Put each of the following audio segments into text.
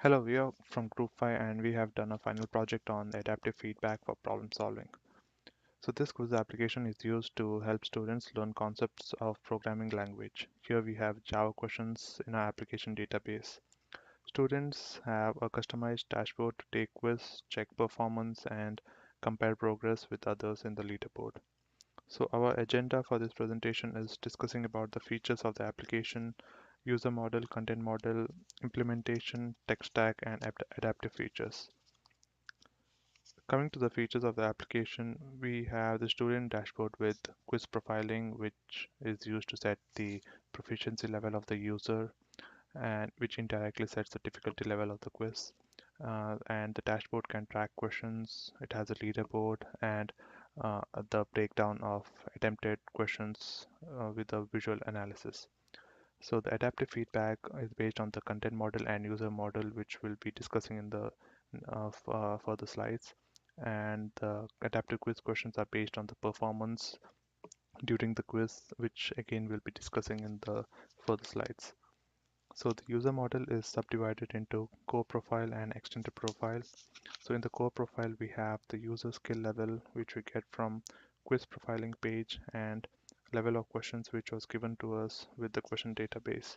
Hello, we are from Group 5 and we have done a final project on adaptive feedback for problem solving. So this quiz application is used to help students learn concepts of programming language. Here we have Java questions in our application database. Students have a customized dashboard to take quiz, check performance, and compare progress with others in the leaderboard. So our agenda for this presentation is discussing about the features of the application, user model, content model, implementation, tech stack, and adaptive features. Coming to the features of the application, we have the student dashboard with quiz profiling, which is used to set the proficiency level of the user and which indirectly sets the difficulty level of the quiz. And the dashboard can track questions. It has a leaderboard and the breakdown of attempted questions with a visual analysis. So the adaptive feedback is based on the content model and user model, which we'll be discussing in the further slides. And the adaptive quiz questions are based on the performance during the quiz, which again we'll be discussing in the further slides. So the user model is subdivided into core profile and extended profile. So in the core profile, we have the user skill level, which we get from quiz profiling page, and level of questions which was given to us with the question database.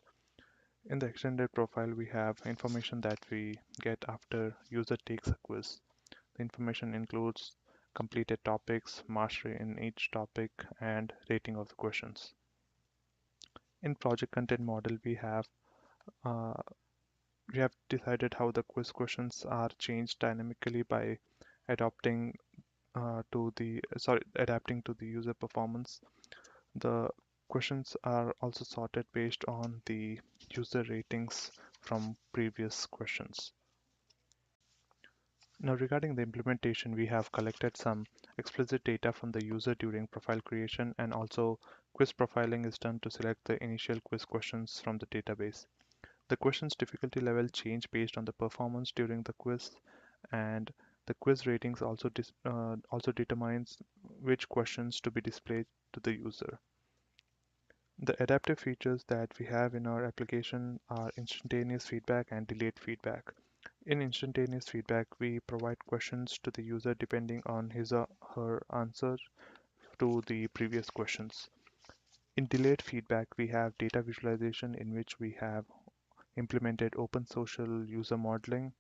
In the extended profile, we have information that we get after user takes a quiz. The information includes completed topics, mastery in each topic, and rating of the questions. In project content model, uh, we have decided how the quiz questions are changed dynamically by adapting adapting to the user performance. The questions are also sorted based on the user ratings from previous questions. Now, regarding the implementation, we have collected some explicit data from the user during profile creation, and also quiz profiling is done to select the initial quiz questions from the database. The question's difficulty level change based on the performance during the quiz, and the quiz ratings also determines which questions to be displayed to the user. The adaptive features that we have in our application are instantaneous feedback and delayed feedback. In instantaneous feedback, we provide questions to the user depending on his or her answer to the previous questions. In delayed feedback, we have data visualization in which we have implemented open social user modeling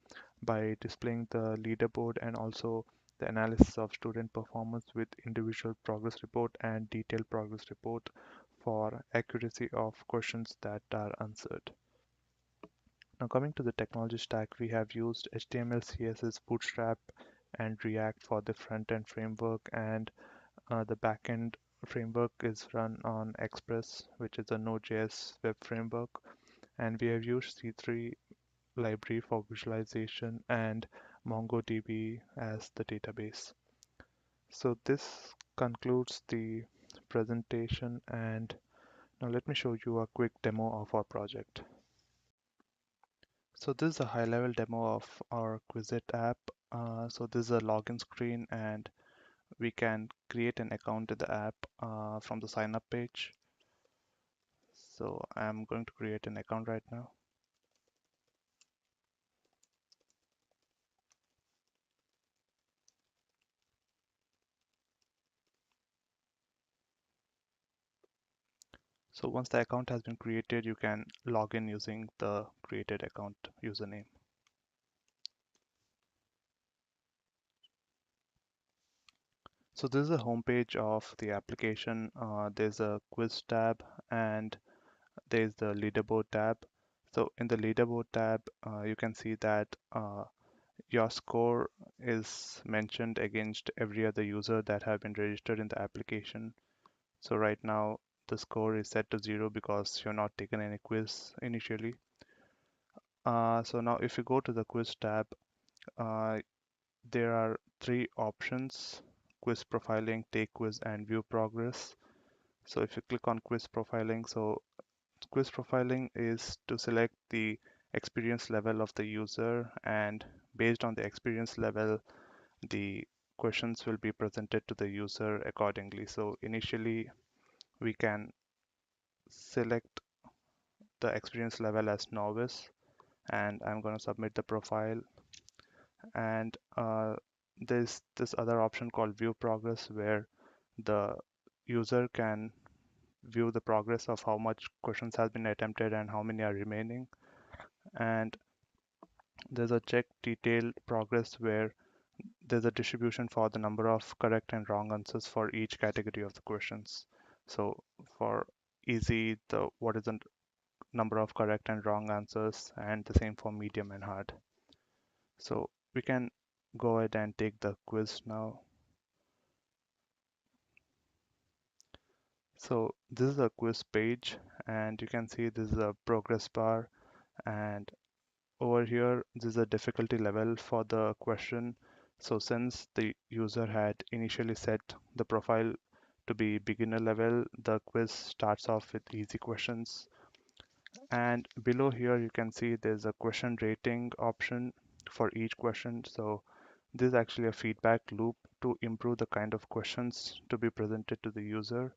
by displaying the leaderboard and also the analysis of student performance with individual progress report and detailed progress report for accuracy of questions that are answered. Now coming to the technology stack, we have used HTML, CSS, Bootstrap, and React for the front-end framework, and the backend framework is run on Express, which is a Node.js web framework, and we have used C3 library for visualization and MongoDB as the database. So this concludes the presentation, and now let me show you a quick demo of our project. So this is a high-level demo of our Quizlet app. So this is a login screen, and we can create an account in the app from the sign up page. So I'm going to create an account right now. So once the account has been created, you can log in using the created account username. So this is the homepage of the application. There's a quiz tab and there's the leaderboard tab. So in the leaderboard tab, you can see that your score is mentioned against every other user that have been registered in the application. So right now the score is set to 0 because you're not taken any quiz initially. So now if you go to the quiz tab, uh, there are three options: quiz profiling, take quiz, and view progress. So if you click on quiz profiling, so quiz profiling is to select the experience level of the user, and based on the experience level, the questions will be presented to the user accordingly. So initially, we can select the experience level as novice, and I'm going to submit the profile. And there's this other option called view progress, where the user can view the progress of how much questions has been attempted and how many are remaining. And there's a check detailed progress, where there's a distribution for the number of correct and wrong answers for each category of the questions. So for easy, the what is the number of correct and wrong answers, and the same for medium and hard. So we can go ahead and take the quiz now. So this is a quiz page, and you can see this is a progress bar, and over here this is a difficulty level for the question. So since the user had initially set the profile to be beginner level, the quiz starts off with easy questions. And below here you can see there's a question rating option for each question. So this is actually a feedback loop to improve the kind of questions to be presented to the user.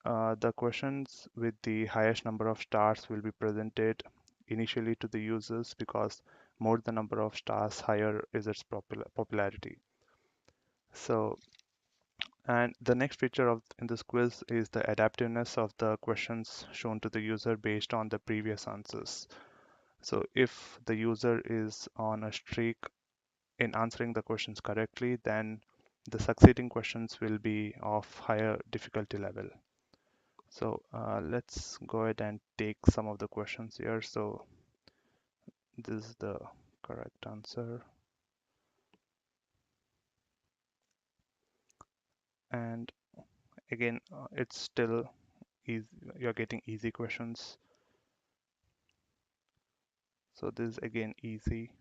The questions with the highest number of stars will be presented initially to the users, because more the number of stars, higher is its popularity. So, and the next feature of in this quiz is the adaptiveness of the questions shown to the user based on the previous answers. So if the user is on a streak in answering the questions correctly, then the succeeding questions will be of higher difficulty level. So let's go ahead and take some of the questions here. So this is the correct answer. And again, it's still easy. You're getting easy questions. So this is again easy.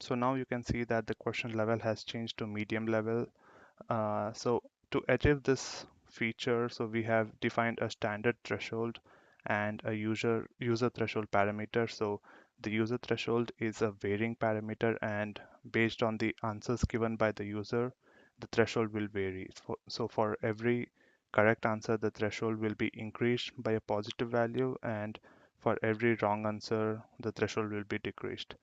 So now you can see that the question level has changed to medium level. So to achieve this feature, so we have defined a standard threshold and a user threshold parameter. So the user threshold is a varying parameter, and based on the answers given by the user, the threshold will vary. So for every correct answer, the threshold will be increased by a positive value, and for every wrong answer, the threshold will be decreased.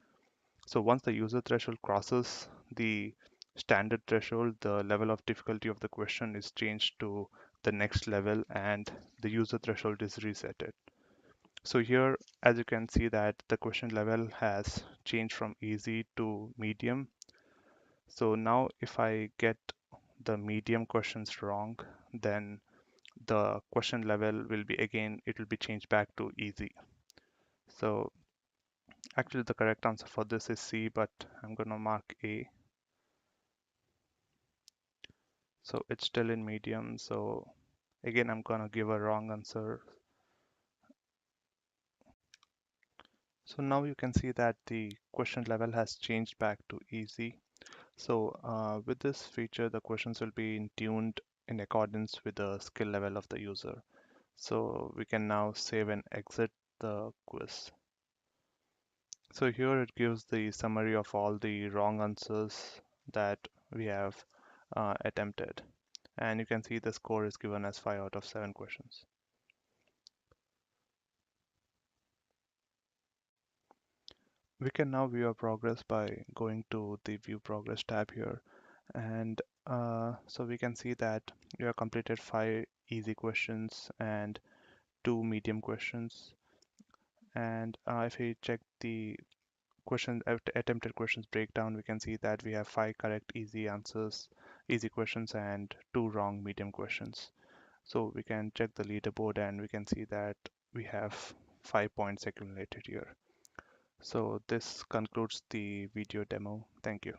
So once the user threshold crosses the standard threshold, the level of difficulty of the question is changed to the next level, and the user threshold is resetted. So here, as you can see, that the question level has changed from easy to medium. So now if I get the medium questions wrong, then the question level will be again, it will be changed back to easy. So actually the correct answer for this is C, but I'm gonna mark A. So it's still in medium. So again, I'm gonna give a wrong answer. So now you can see that the question level has changed back to easy. So with this feature, the questions will be tuned in accordance with the skill level of the user. So we can now save and exit the quiz. So here it gives the summary of all the wrong answers that we have attempted. And you can see the score is given as 5 out of 7 questions. We can now view our progress by going to the view progress tab here. And so we can see that you have completed 5 easy questions and 2 medium questions. And if we check the attempted questions breakdown, we can see that we have 5 correct easy questions, and 2 wrong medium questions. So we can check the leaderboard, and we can see that we have 5 points accumulated here. So this concludes the video demo. Thank you.